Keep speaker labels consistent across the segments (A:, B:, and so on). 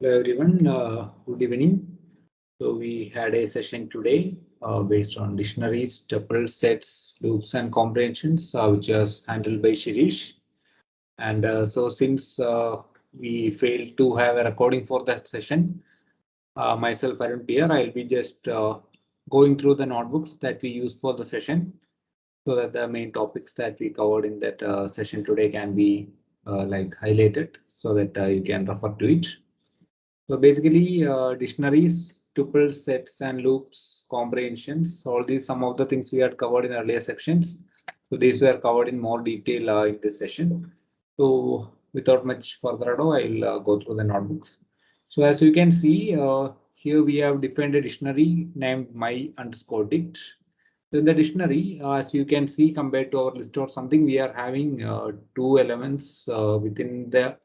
A: Hello everyone, good evening. So we had a session today based on dictionaries, tuple sets, loops and comprehensions, which was handled by Shirish. And so since we failed to have a recording for that session, myself Arun here, I'll be just going through the notebooks that we use for the session so that the main topics that we covered in that session today can be like highlighted so that you can refer to it. So basically, dictionaries, tuples, sets, and loops, comprehensions, all these some of the things we had covered in earlier sections. So these were covered in more detail in this session. So without much further ado, I'll go through the notebooks. So as you can see, here we have defined a dictionary named my underscore dict. So in the dictionary, as you can see, compared to our list or something, we are having two elements within the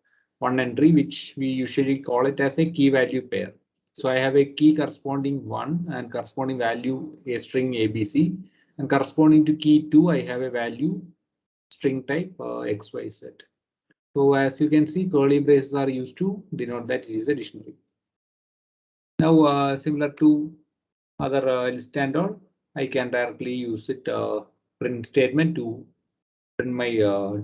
A: one entry, which we usually call it as a key value pair. So I have a key corresponding one and corresponding value a string ABC, and corresponding to key two, I have a value string type XYZ. So as you can see, curly braces are used to denote that it is a dictionary. Now, similar to other list and all, I can directly use it print statement to print my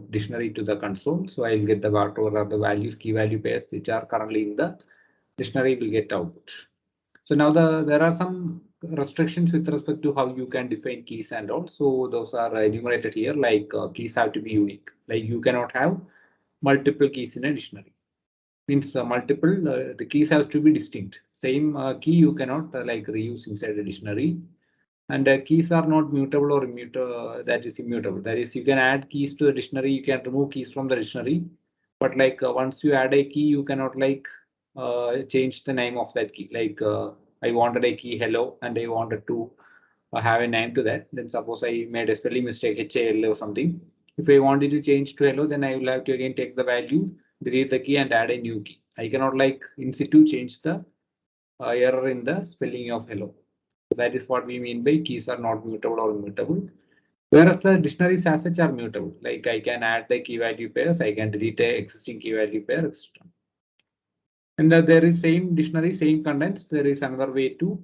A: dictionary to the console. So I'll get the whatever are the values, key value pairs which are currently in the dictionary will get output. So now there are some restrictions with respect to how you can define keys and all. So those are enumerated here, like keys have to be unique. Like you cannot have multiple keys in a dictionary. Means multiple, the keys have to be distinct. Same key you cannot like reuse inside a dictionary. And keys are not mutable or immutable. That is immutable. That is, you can add keys to the dictionary. You can remove keys from the dictionary. But like once you add a key, you cannot like change the name of that key. Like I wanted a key hello, and I wanted to have a name to that. Then suppose I made a spelling mistake, HAL or something. If I wanted to change to hello, then I will have to again take the value, delete the key, and add a new key. I cannot like in situ change the error in the spelling of hello. That is what we mean by keys are not mutable or immutable. Whereas the dictionaries as such are mutable. Like I can add the key value pairs, I can delete a existing key value pair, etc. And there is same dictionary, same contents. There is another way to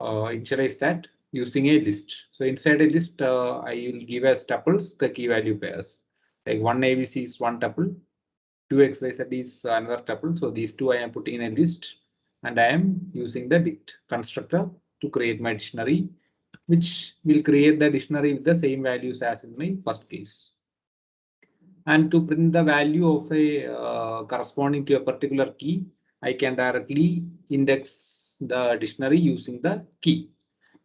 A: initialize that using a list. So inside a list, I will give as tuples the key value pairs. Like one ABC is one tuple, two XYZ is another tuple. So these two I am putting in a list, and I am using the dict constructor to create my dictionary, which will create the dictionary with the same values as in my first case. And to print the value of a corresponding to a particular key, I can directly index the dictionary using the key.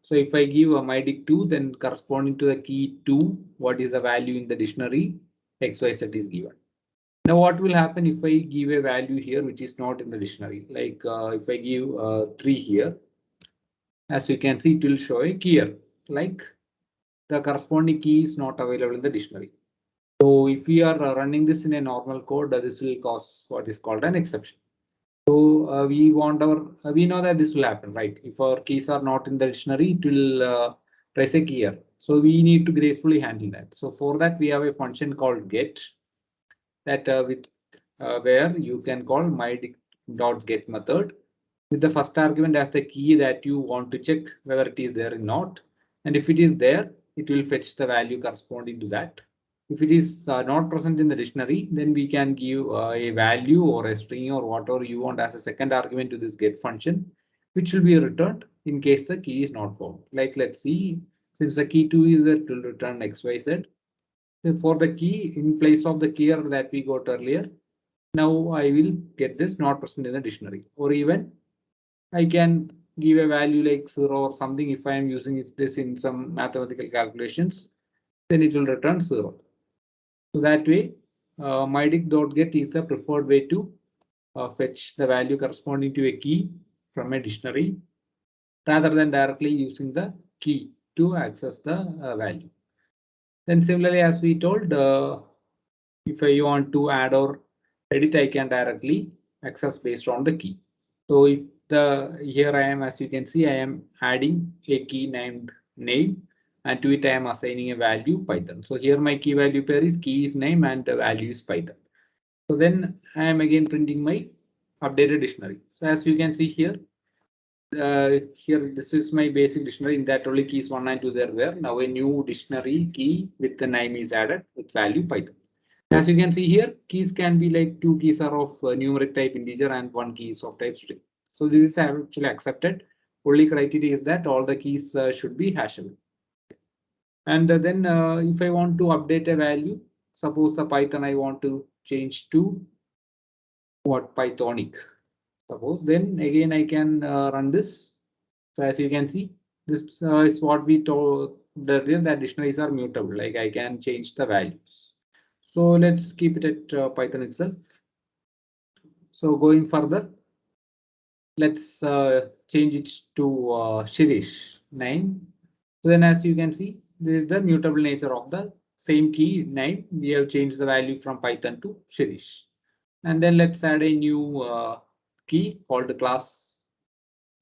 A: So if I give a mydict2, then corresponding to the key 2, what is the value in the dictionary, XYZ is given. Now what will happen if I give a value here which is not in the dictionary? Like if I give 3 here, as you can see, it will show a key error, like the corresponding key is not available in the dictionary. So if we are running this in a normal code, this will cause what is called an exception. So we know that this will happen, right? If our keys are not in the dictionary, it will raise a key error. So we need to gracefully handle that. So for that, we have a function called get that where you can call my.get method with the first argument as the key that you want to check whether it is there or not. And if it is there, it will fetch the value corresponding to that. If it is not present in the dictionary, then we can give a value or a string or whatever you want as a second argument to this get function, which will be returned in case the key is not found. Like let's see, since the key 2 is there, it will return XYZ. So for the key in place of the key error that we got earlier, now I will get this not present in the dictionary, or even I can give a value like 0 or something. If I am using this in some mathematical calculations, then it will return 0. So that way, mydict.get is the preferred way to fetch the value corresponding to a key from a dictionary rather than directly using the key to access the value. Then similarly, as we told, if I want to add or edit, I can directly access based on the key. So if here I am, as you can see, I am adding a key named name, and to it I am assigning a value Python. So here my key value pair is key is name and the value is Python. So then I am again printing my updated dictionary. So as you can see here, this is my basic dictionary. In that only keys 1 and 2 there were. Now a new dictionary key with the name is added with value Python. As you can see here, keys can be like 2 keys are of numeric type integer and 1 key is of type string. So this is actually accepted. Only criteria is that all the keys should be hashable. And then if I want to update a value, suppose the Python I want to change to what Pythonic. Suppose then again I can run this. So as you can see, this is what we told earlier that dictionaries are mutable. Like I can change the values. So let's keep it at Python itself. So going further, let's change it to Shirish 9. So then as you can see, this is the mutable nature of the same key 9. We have changed the value from Python to Shirish. And then let's add a new key called class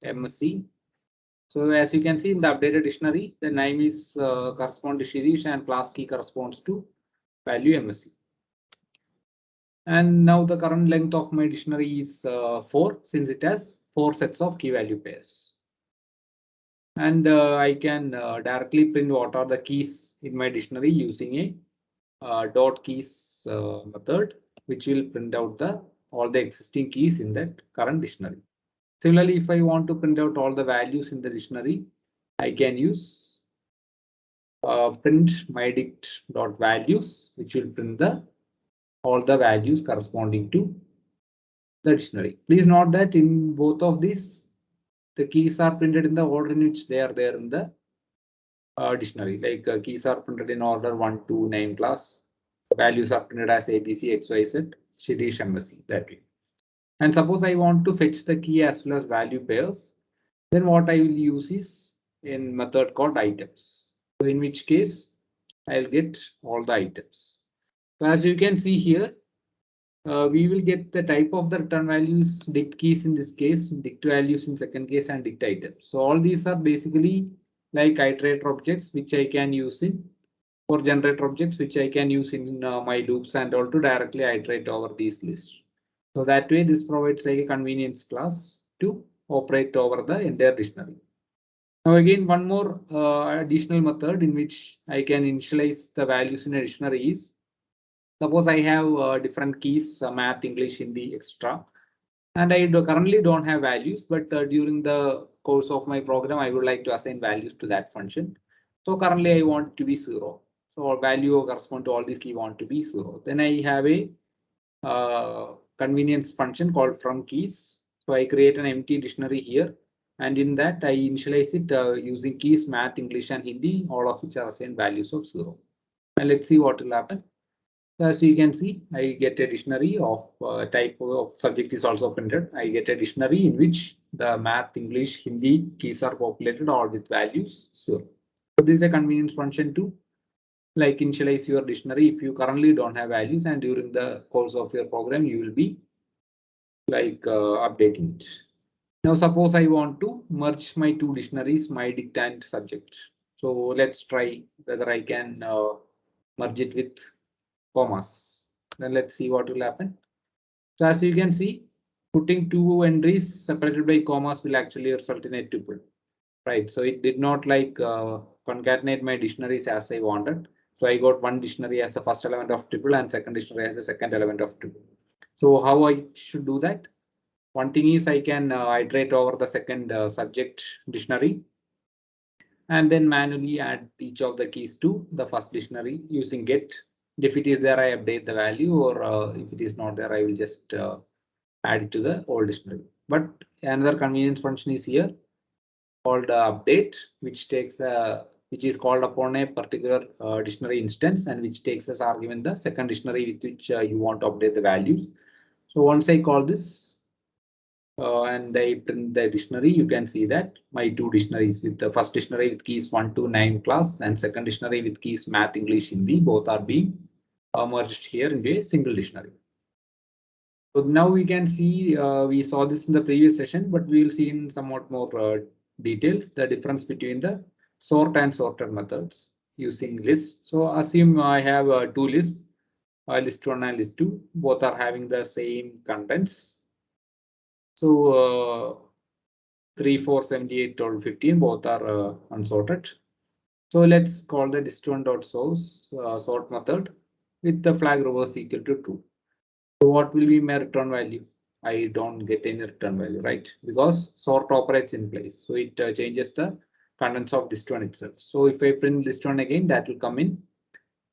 A: MSC. So as you can see in the updated dictionary, the name is correspond to Shirish and class key corresponds to value MSC. And now the current length of my dictionary is 4 since it has 4 sets of key value pairs. And I can directly print what are the keys in my dictionary using a dot keys method, which will print out all the existing keys in that current dictionary. Similarly, if I want to print out all the values in the dictionary, I can use print mydict.values, which will print all the values corresponding to the dictionary. Please note that in both of these, the keys are printed in the order in which they are there in the dictionary. Like keys are printed in order 1 to 9 class. Values are printed as ABC, XYZ, Shirish, MSC, that way. And suppose I want to fetch the key as well as value pairs, then what I will use is in method called items. So in which case I'll get all the items. So as you can see here, we will get the type of the return values, dict keys in this case, dict values in second case, and dict items. So all these are basically like iterator objects, which I can use in for generator objects, which I can use in my loops and all to directly iterate over these lists. So that way, this provides like a convenience class to operate over the entire dictionary. Now again, one more additional method in which I can initialize the values in a dictionary is, suppose I have different keys, math, English, Hindi, etc. And I currently don't have values, but during the course of my program, I would like to assign values to that function. So currently I want to be 0. So value correspond to all these key want to be 0. Then I have a convenience function called from keys. So I create an empty dictionary here. And in that I initialize it using keys, math, English, and Hindi, all of which are assigned values of 0. And let's see what will happen. As you can see, I get a dictionary of type of subject is also printed. I get a dictionary in which the math, English, Hindi keys are populated all with values 0. So this is a convenience function to like initialize your dictionary if you currently don't have values, and during the course of your program you will be like updating it. Now suppose I want to merge my two dictionaries, mydict and subject. So let's try whether I can merge it with commas. Then let's see what will happen. So as you can see, putting two entries separated by commas will actually result in a tuple, right? So it did not like concatenate my dictionaries as I wanted. So I got one dictionary as the first element of tuple and second dictionary as the second element of tuple. So how I should do that? One thing is I can iterate over the second subject dictionary and then manually add each of the keys to the first dictionary using get. If it is there, I update the value, or if it is not there, I will just add it to the old dictionary. But another convenience function is here called update, which is called upon a particular dictionary instance and which takes as argument the second dictionary with which you want to update the values. So once I call this and I print the dictionary, you can see that my two dictionaries with the first dictionary with keys 1 to 9 class and second dictionary with keys math, English, Hindi, both are being merged here into a single dictionary. So now we can see, we saw this in the previous session, but we will see in somewhat more details the difference between the sort and sorted methods using lists. So assume I have two lists, list 1 and list 2, both are having the same contents. So 3, 4, 78, 12, 15 both are unsorted. So let's call the list1.source sort method with the flag reverse equal to true. So what will be my return value? I don't get any return value, right? Because sort operates in place. So it changes the contents of list1 itself. So if I print list1 again, that will come in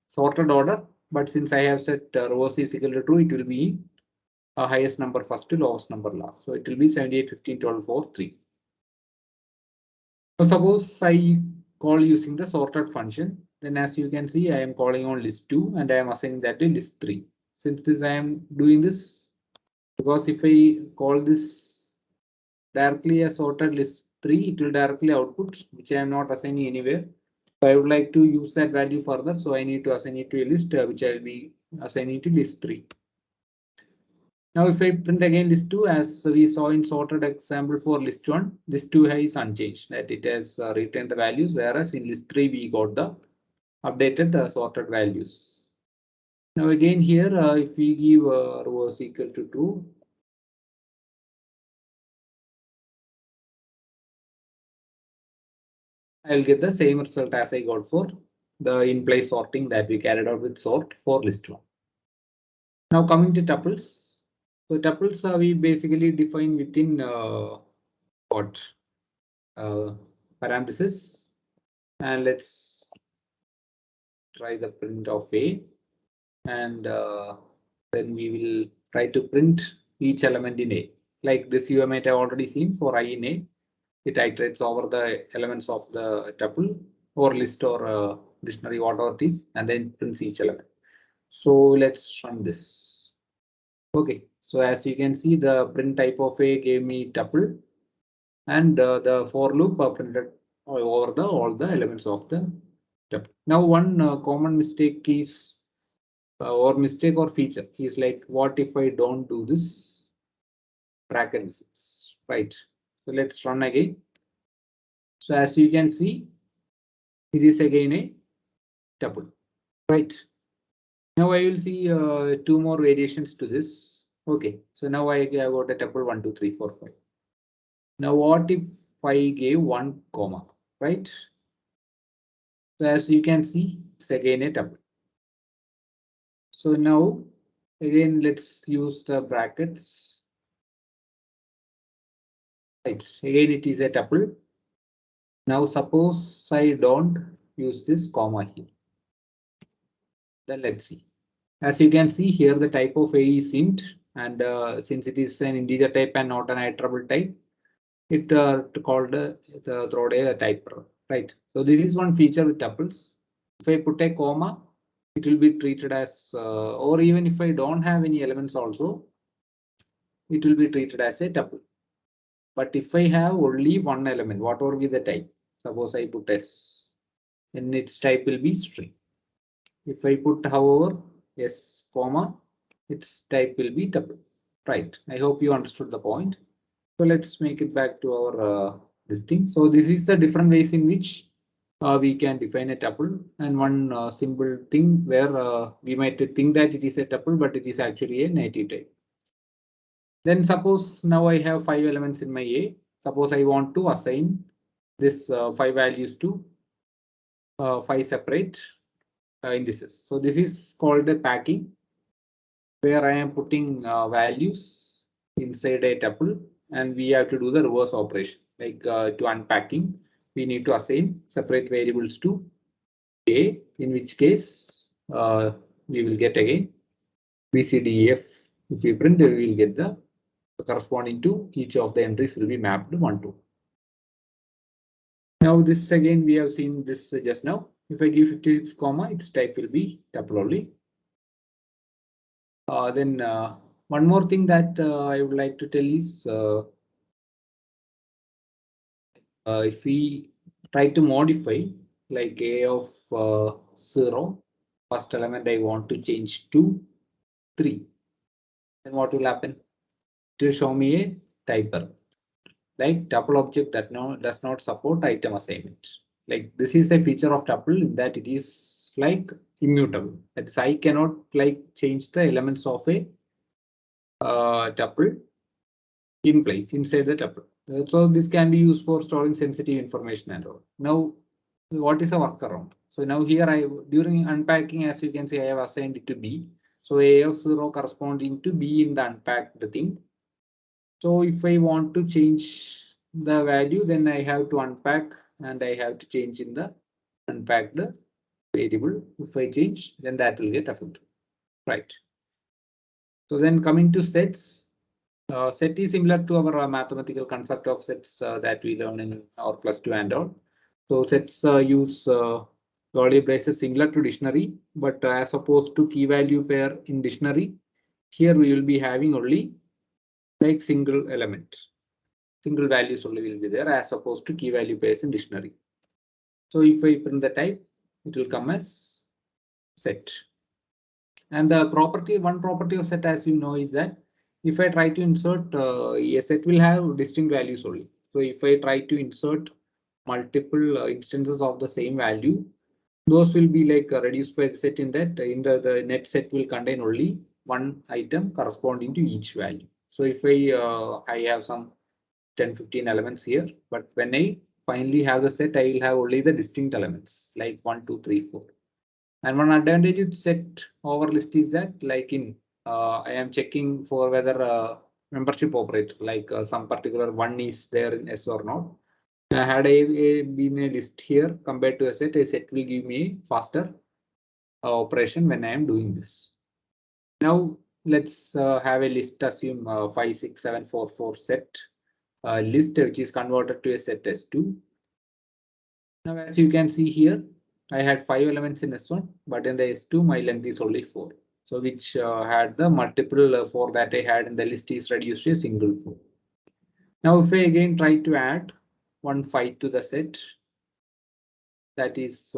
A: sorted order. But since I have set reverse is equal to true, it will be highest number first to lowest number last. So it will be 78, 15, 12, 4, 3. So suppose I call using the sorted function, then as you can see, I am calling on list2 and I am assigning that to list3. Since this I am doing this because if I call this directly as sorted list3, it will directly output, which I am not assigning anywhere. So I would like to use that value further. So I need to assign it to a list, which I will be assigning to list3. Now, if I print again list2, as we saw in sorted example for list1, list2 is unchanged, that it has retained the values, whereas in list3 we got the updated sorted values. Now again here, if we give reverse equal to true, I will get the same result as I got for the in-place sorting that we carried out with sort for list1. Now coming to tuples. So tuples we basically define within what parenthesis, and let's try the print of A, and then we will try to print each element in A. Like this you might have already seen for I in A, it iterates over the elements of the tuple or list or dictionary, whatever it is, and then prints each element. So let's run this. Okay, so as you can see, the print type of A gave me tuple, and the for loop printed over the all the elements of the tuple. Now one common mistake is or mistake or feature is like, what if I don't do this bracket visits, right? So let's run again. So as you can see, it is again a tuple, right? Now I will see two more variations to this. Okay, so now I got a tuple 1, 2, 3, 4, 5. Now what if I gave 1 comma, right? So as you can see, it's again a tuple. So now again, let's use the brackets. Right, again it is a tuple. Now suppose I don't use this comma here. Then let's see. As you can see here, the type of A is int, and since it is an integer type and not an iterable type, it called thrown a type error, right? So this is one feature with tuples. If I put a comma, it will be treated as, or even if I don't have any elements also, it will be treated as a tuple. But if I have only one element, whatever be the type, suppose I put S, then its type will be string. If I put, however, S comma, its type will be tuple. Right. I hope you understood the point. So let's make it back to our this thing. So this is the different ways in which we can define a tuple, and one simple thing where we might think that it is a tuple, but it is actually a native type. Then suppose now I have 5 elements in my A. Suppose I want to assign this 5 values to 5 separate indices. So this is called a packing, where I am putting values inside a tuple, and we have to do the reverse operation. Like to unpacking, we need to assign separate variables to A, in which case we will get again B, C, D, E, F. If we print, we will get the corresponding to each of the entries will be mapped to 1, 2. Now this again, we have seen this just now. If I give 56 comma, its type will be tuple only. Then one more thing that I would like to tell is if we try to modify like A of 0, first element I want to change to 3, then what will happen? It will show me a type error. Like tuple object that does not support item assignment. Like this is a feature of tuple in that it is like immutable. That's I cannot like change the elements of a tuple in place inside the tuple. So this can be used for storing sensitive information and all. Now, what is a workaround? So now here during unpacking, as you can see, I have assigned it to B. So A of 0 corresponding to B in the unpacked thing. So if I want to change the value, then I have to unpack and I have to change in the unpacked variable. If I change, then that will get affected. Right. So then coming to sets, set is similar to our mathematical concept of sets that we learn in our +2 and all. So sets use curly braces similar to dictionary, but as opposed to key value pair in dictionary, here we will be having only like single element. Single values only will be there as opposed to key value pairs in dictionary. So if I print the type, it will come as set. And the property, one property of set, as you know, is that if I try to insert a set will have distinct values only. So if I try to insert multiple instances of the same value, those will be like reduced by the set in that the net set will contain only one item corresponding to each value. So if I have some 10-15 elements here, but when I finally have the set, I will have only the distinct elements like 1, 2, 3, 4. And one advantage with set over list is that like in I am checking for whether membership operator like some particular one is there in S or not. Had been a list here compared to a set will give me faster operation when I am doing this. Now let's have a list, assume 5, 6, 7, 4, 4 set list which is converted to a set S2. Now as you can see here, I had 5 elements in S1, but in the S2 my length is only 4. So which had the multiple 4 that I had in the list is reduced to a single 4. Now if I again try to add 1, 5 to the set, that is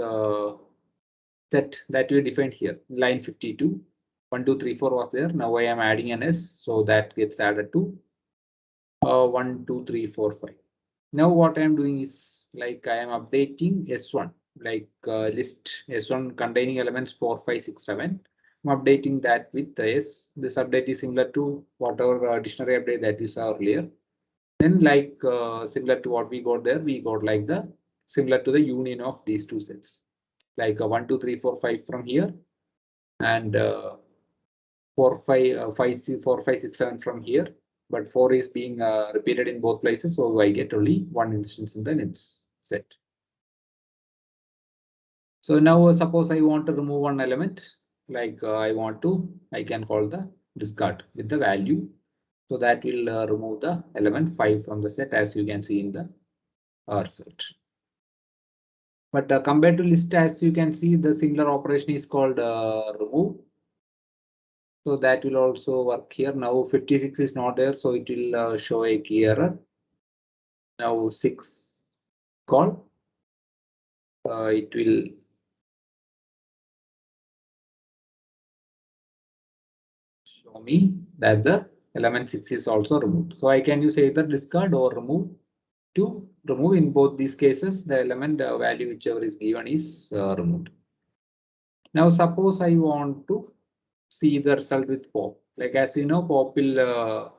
A: set that we defined here, line 52. 1, 2, 3, 4 was there. Now I am adding an S, so that gets added to 1, 2, 3, 4, 5. Now what I am doing is like I am updating S1, like list S1 containing elements 4, 5, 6, 7. I'm updating that with the S. This update is similar to whatever dictionary update that we saw earlier. Then like similar to what we got there, we got like the similar to the union of these two sets, like 1, 2, 3, 4, 5 from here, and 4, 5, 5, 4, 5, 6, 7 from here. But 4 is being repeated in both places, so I get only one instance in the next set. So now suppose I want to remove one element, like I can call the discard with the value. So that will remove the element 5 from the set, as you can see in the R set. But compared to list, as you can see, the similar operation is called remove. So that will also work here. Now 56 is not there, so it will show a key error. Now 6 call. It will show me that the element 6 is also removed. So I can use either discard or remove to remove. In both these cases, the element value whichever is given is removed. Now suppose I want to see the result with pop. Like as you know, pop will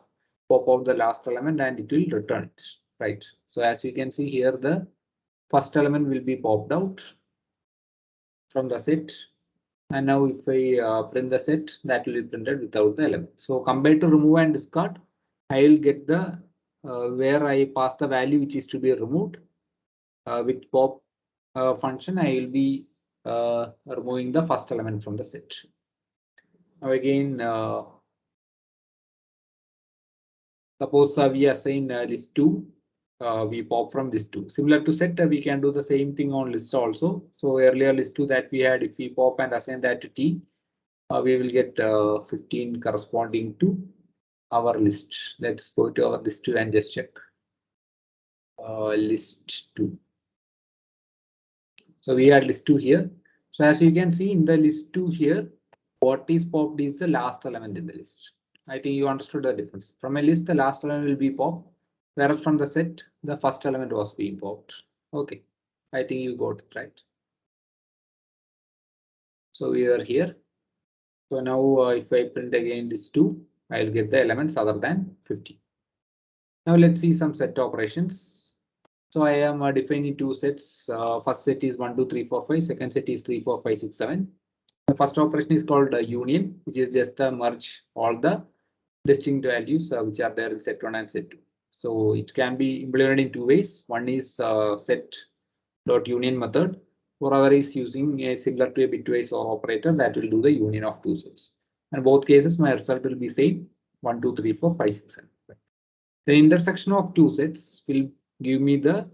A: pop out the last element and it will return it, right? So as you can see here, the first element will be popped out from the set. And now if I print the set, that will be printed without the element. So compared to remove and discard, I will get the where I pass the value which is to be removed with pop function. I will be removing the first element from the set. Now again, suppose we assign list 2. We pop from list 2. Similar to set, we can do the same thing on list also. So earlier list 2 that we had, if we pop and assign that to T, we will get 15 corresponding to our list. Let's go to our list 2 and just check. List 2. So we had list 2 here. So as you can see in the list 2 here, what is popped is the last element in the list. I think you understood the difference. From a list, the last element will be popped, whereas from the set, the first element was being popped. Okay, I think you got it right. So we are here. So now if I print again list 2, I'll get the elements other than 50. Now let's see some set operations. So I am defining two sets. First set is 1, 2, 3, 4, 5. Second set is 3, 4, 5, 6, 7. The first operation is called union, which is just merge all the distinct values which are there in set 1 and set 2. So it can be implemented in two ways. One is set dot union method, or other is using a similar to a bitwise operator that will do the union of two sets. And both cases, my result will be same 1, 2, 3, 4, 5, 6, 7. The intersection of two sets will give me the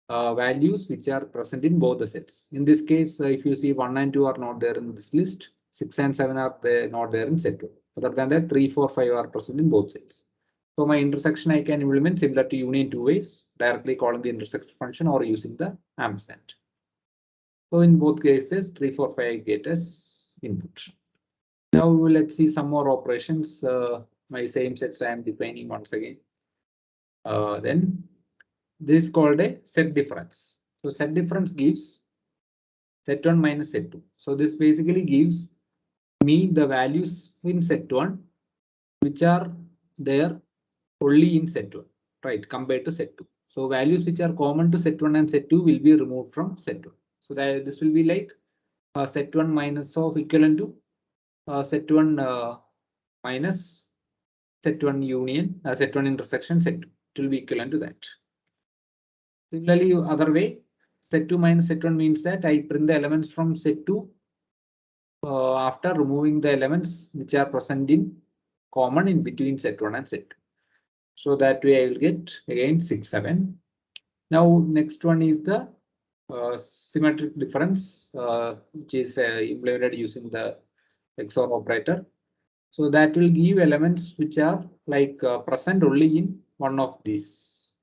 A: values which are present in both the sets. In this case, if you see 1 and 2 are not there in this list, 6 and 7 are not there in set 2. Other than that, 3, 4, 5 are present in both sets. So my intersection I can implement similar to union two ways, directly calling the intersection function or using the ampersand. So in both cases, 3, 4, 5 get as input. Now let's see some more operations. My same sets I am defining once again. Then this is called a set difference. So set difference gives set 1 minus set 2. So this basically gives me the values in set 1 which are there only in set 1, right, compared to set 2. So values which are common to set 1 and set 2 will be removed from set 1. So that this will be like set 1 minus of equivalent to set 1 minus set 1 union, set 1 intersection set 2. It will be equivalent to that. Similarly, other way, set 2 minus set 1 means that I print the elements from set 2 after removing the elements which are present in common in between set 1 and set 2. So that way I will get again 6, 7. Now next one is the symmetric difference, which is implemented using the XOR operator. So that will give elements which are like present only in one of these.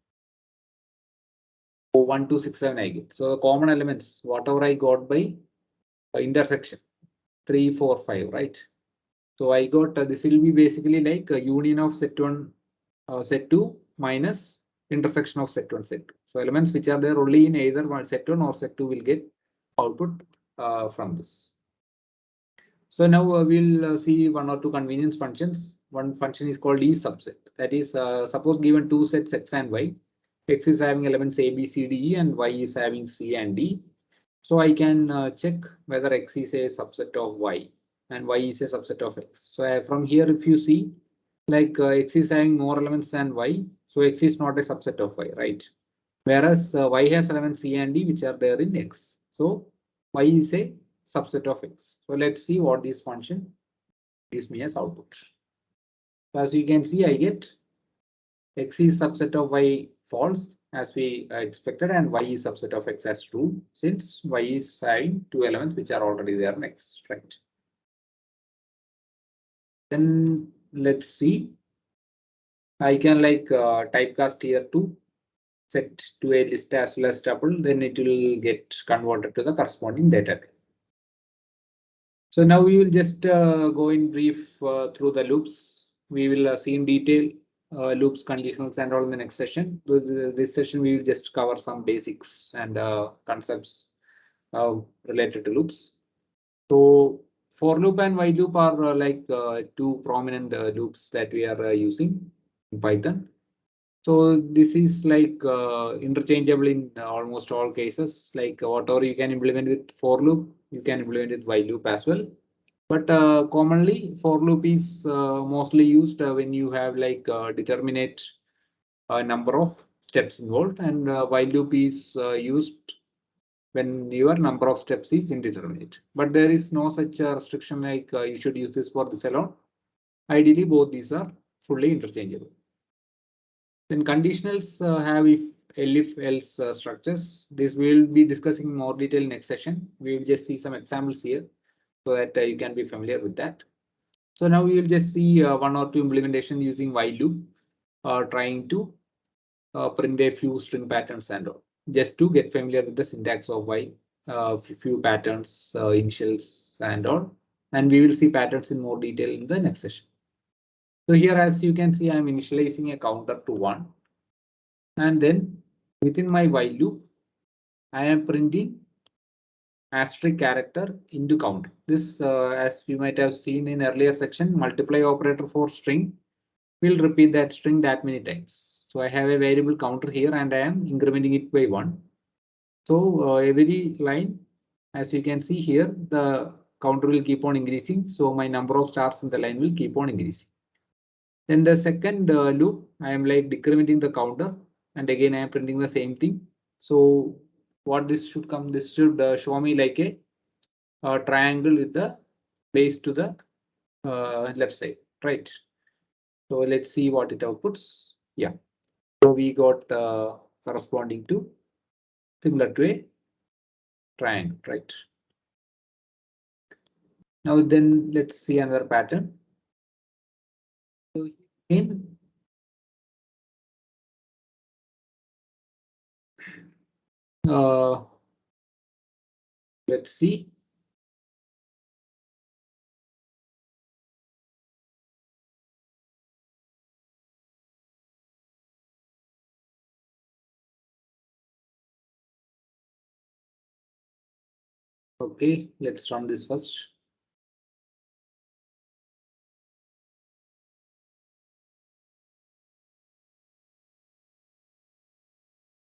A: 1, 2, 6, 7 I get. So the common elements, whatever I got by intersection, 3, 4, 5, right? So I got this will be basically like a union of set 1, set 2 minus intersection of set 1, set 2. So elements which are there only in either one set 1 or set 2 will get output from this. So now we'll see one or two convenience functions. One function is called E subset. That is, suppose given two sets X and Y. X is having elements A, B, C, D, E, and Y is having C and D. So I can check whether X is a subset of Y and Y is a subset of X. So from here, if you see, like X is having more elements than Y, so X is not a subset of Y, right? Whereas Y has elements C and D which are there in X. So Y is a subset of X. So let's see what this function gives me as output. As you can see, I get X is subset of Y false as we expected, and Y is subset of X as true, since Y is having two elements which are already there in X, right? Then let's see. I can like typecast here to set to a list as well as tuple, then it will get converted to the corresponding data type. So now we will just go in brief through the loops. We will see in detail loops, conditionals, and all in the next session. This session we will just cover some basics and concepts related to loops. So for loop and while loop are like two prominent loops that we are using in Python. So this is like interchangeable in almost all cases. Like whatever you can implement with for loop, you can implement with while loop as well. But commonly, for loop is mostly used when you have like determinate number of steps involved, and while loop is used when your number of steps is indeterminate. But there is no such restriction like you should use this for this alone. Ideally, both these are fully interchangeable. Then conditionals have if else structures. This we will be discussing in more detail next session. We will just see some examples here so that you can be familiar with that. So now we will just see one or two implementation using while loop, trying to print a few string patterns and all, just to get familiar with the syntax of while, few patterns, initials and all. And we will see patterns in more detail in the next session. So here, as you can see, I'm initializing a counter to 1. And then within my while loop, I am printing asterisk character into count. This, as you might have seen in earlier section, multiply operator for string will repeat that string that many times. So I have a variable counter here and I am incrementing it by 1. So every line, as you can see here, the counter will keep on increasing. So my number of stars in the line will keep on increasing. Then the second loop, I am like decrementing the counter, and again I am printing the same thing. So what this should come, this should show me like a triangle with the base to the left side, right? So let's see what it outputs. Yeah, so we got corresponding to similar to a triangle, right? Now then let's see another pattern. So in let's see. Okay, let's run this first.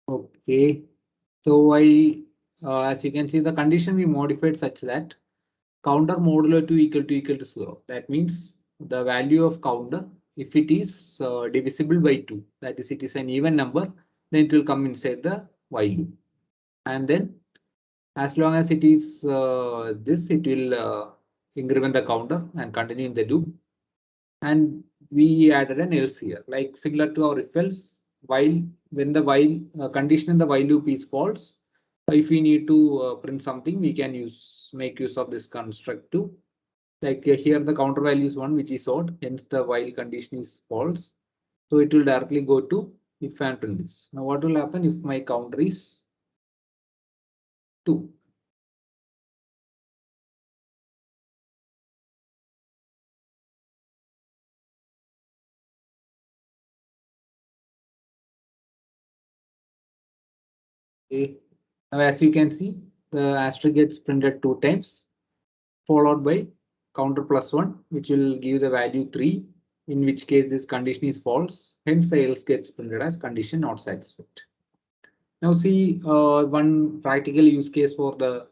A: Okay, so as you can see, the condition we modified such that counter modulo 2 equal to 0. That means the value of counter, if it is divisible by 2, that is, it is an even number, then it will come inside the while loop. And then as long as it is this, it will increment the counter and continue in the loop. And we added an else here, like similar to our if else, while when the while condition in the while loop is false, if we need to print something, we can make use of this construct to, like here the counter value is 1, which is odd, hence the while condition is false. So it will directly go to if and print this. Now what will happen if my counter is 2? Okay. Now as you can see, the asterisk gets printed 2 times, followed by counter plus 1, which will give the value 3, in which case this condition is false. Hence the else gets printed as condition not satisfied. Now see one practical use case for the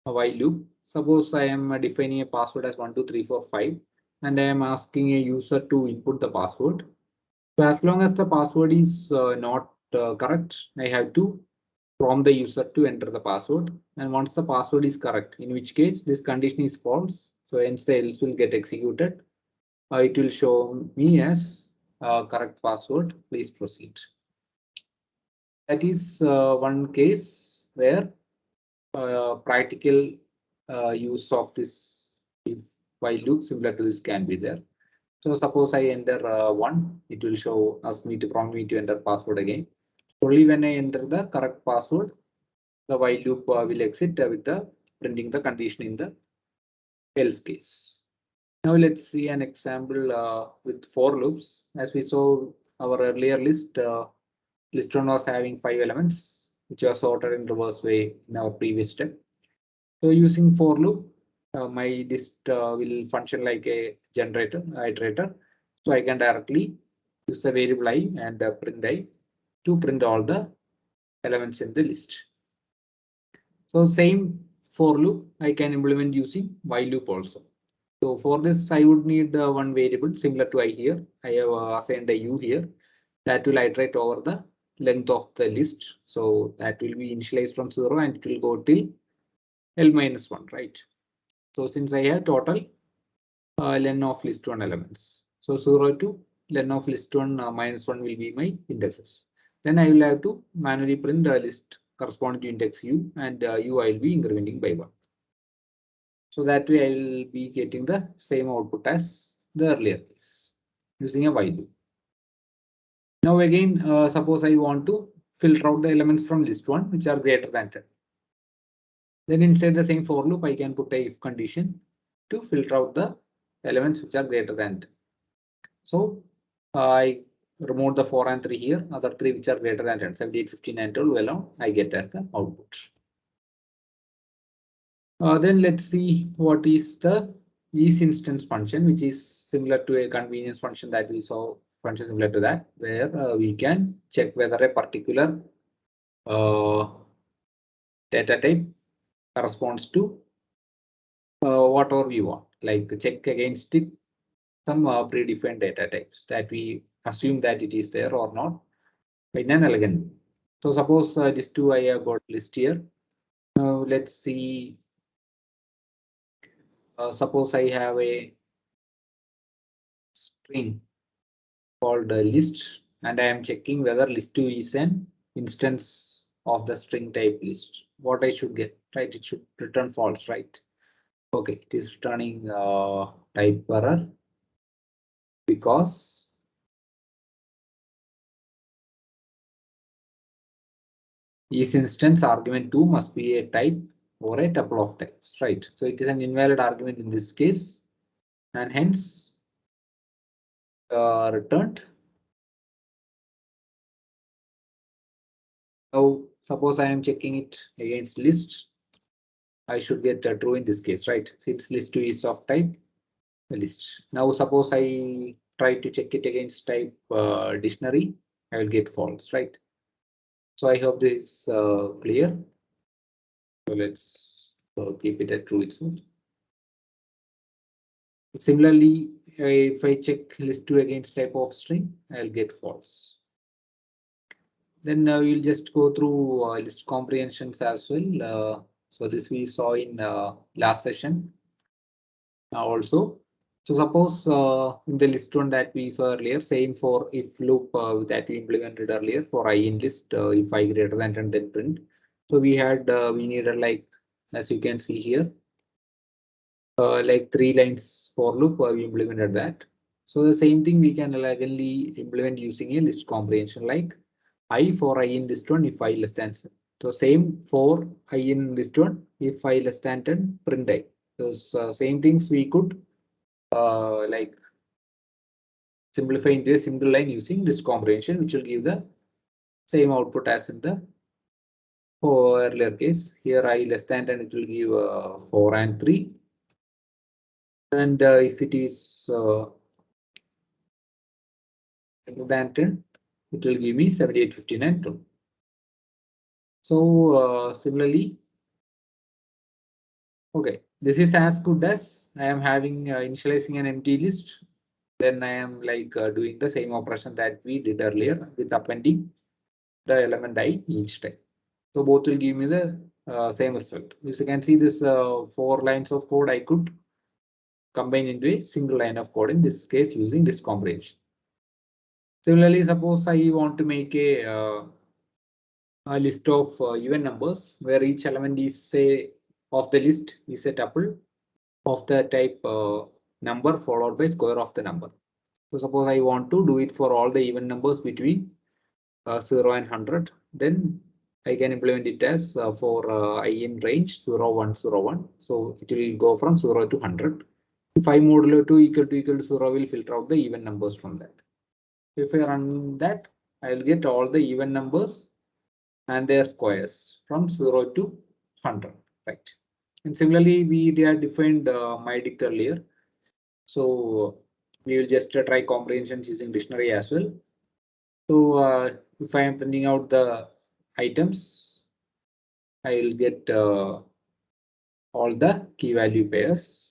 A: while loop. Suppose I am defining a password as 1, 2, 3, 4, 5, and I am asking a user to input the password. So as long as the password is not correct, I have to prompt the user to enter the password. And once the password is correct, in which case this condition is false, so hence the else will get executed. It will show me as correct password. Please proceed. That is one case where practical use of this if while loop similar to this can be there. So suppose I enter 1, it will ask me to prompt me to enter password again. Only when I enter the correct password, the while loop will exit with the printing the condition in the else case. Now let's see an example with for loops. As we saw our earlier list, list 1 was having 5 elements, which was sorted in reverse way in our previous step. So using for loop, my list will function like a generator, iterator. So I can directly use the variable I and print I to print all the elements in the list. So same for loop I can implement using while loop also. So for this I would need one variable similar to I here. I have assigned a U here that will iterate over the length of the list. So that will be initialized from 0 and it will go till L minus 1, right? So since I have total len of list 1 elements. So 0 to len of list 1 minus 1 will be my indexes. Then I will have to manually print the list corresponding to index U and U I will be incrementing by 1. So that way I will be getting the same output as the earlier case using a while loop. Now again, suppose I want to filter out the elements from list 1 which are greater than 10. Then inside the same for loop, I can put a if condition to filter out the elements which are greater than 10. So I remove the 4 and 3 here, other 3 which are greater than 10, 78, 15 and 12 alone, I get as the output. Then let's see what is the isInstance function, which is similar to a convenience function that we saw function similar to that, where we can check whether a particular data type corresponds to whatever we want, like check against it some predefined data types that we assume that it is there or not in an elegant way. So suppose this two I have got list here. Now let's see. Suppose I have a string called list, and I am checking whether list2 is an instance of the string type list. What I should get, right? It should return false, right? Okay, it is returning type error because each instance argument 2 must be a type or a tuple of types, right? So it is an invalid argument in this case, and hence returned. Now, suppose I am checking it against list, I should get true in this case, right? Since list2 is of type list. Now, suppose I try to check it against type dictionary, I will get false, right? So I hope this is clear. So let's keep it at true itself. Similarly, if I check list2 against type of string, I'll get false. Then we'll just go through list comprehensions as well. So this we saw in last session also. So suppose in the list one that we saw earlier, same for if loop that we implemented earlier for I in list, if I greater than 10 then print. So we had we needed, like as you can see here, like 3 lines for loop, we implemented that. So the same thing we can elegantly implement using a list comprehension, like I for I in list one if I less than 7. So same for I in list one if I less than 10 print I. Those same things we could like simplify into a single line using list comprehension, which will give the same output as in the earlier case. Here I less than 10, it will give 4 and 3. And if it is greater than 10, it will give me 78, 59, 2. So similarly, okay, this is as good as I am having initializing an empty list. Then I am like doing the same operation that we did earlier with appending the element I each time. So both will give me the same result. As you can see, this 4 lines of code I could combine into a single line of code, in this case using this comprehension. Similarly, suppose I want to make a list of even numbers where each element is, say, of the list is a tuple of the type number followed by square of the number. So suppose I want to do it for all the even numbers between 0 and 100, then I can implement it as for I in range 0, 1, 0, 1. So it will go from 0 to 100. If I modulo 2 equal to 0 will filter out the even numbers from that. If I run that, I will get all the even numbers and their squares from 0 to 100, right? And similarly, we have defined mydict earlier. So we will just try comprehensions using dictionary as well. So if I am printing out the items, I will get all the key value pairs.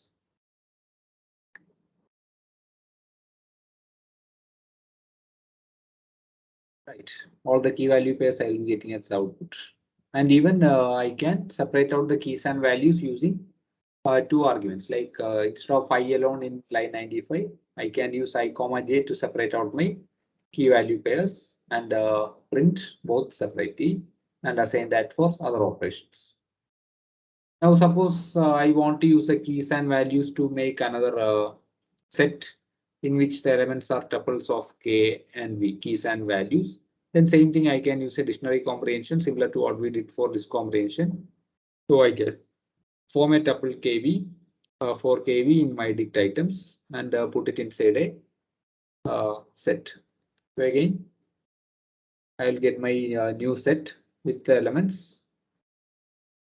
A: Right, all the key value pairs I will be getting as output. And even I can separate out the keys and values using 2 arguments, like instead of I alone in line 95, I can use I comma j to separate out my key value pairs and print both separately and assign that for other operations. Now suppose I want to use the keys and values to make another set in which the elements are tuples of k and v, keys and values. Then same thing, I can use a dictionary comprehension similar to what we did for this comprehension. So I can form a tuple kv for kv in mydict items and put it inside a set. So again, I will get my new set with the elements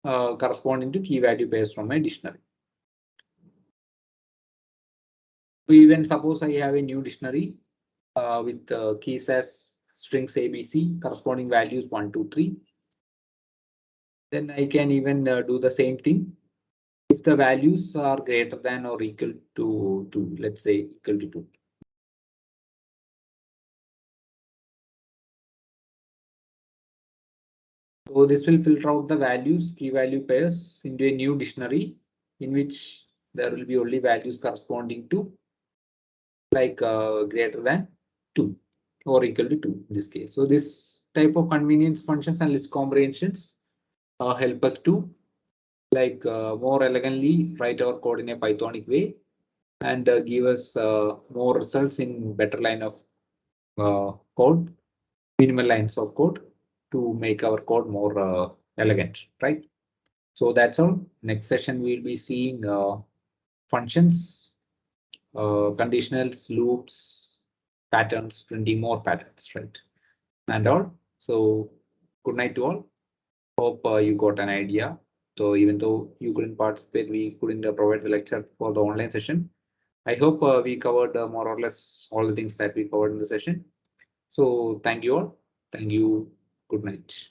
A: corresponding to key value pairs from my dictionary. Even suppose I have a new dictionary with keys as strings ABC, corresponding values 1, 2, 3. Then I can even do the same thing if the values are greater than or equal to 2, let's say equal to 2. So this will filter out the values, key value pairs into a new dictionary in which there will be only values corresponding to like greater than 2 or equal to 2 in this case. So this type of convenience functions and list comprehensions help us to like more elegantly write our code in a Pythonic way and give us more results in better line of code, minimal lines of code to make our code more elegant, right? So that's all. Next session we'll be seeing functions, conditionals, loops, patterns, printing more patterns, right? And all. So good night to all. Hope you got an idea. So even though you couldn't participate, we couldn't provide the lecture for the online session. I hope we covered more or less all the things that we covered in the session. So thank you all. Thank you. Good night.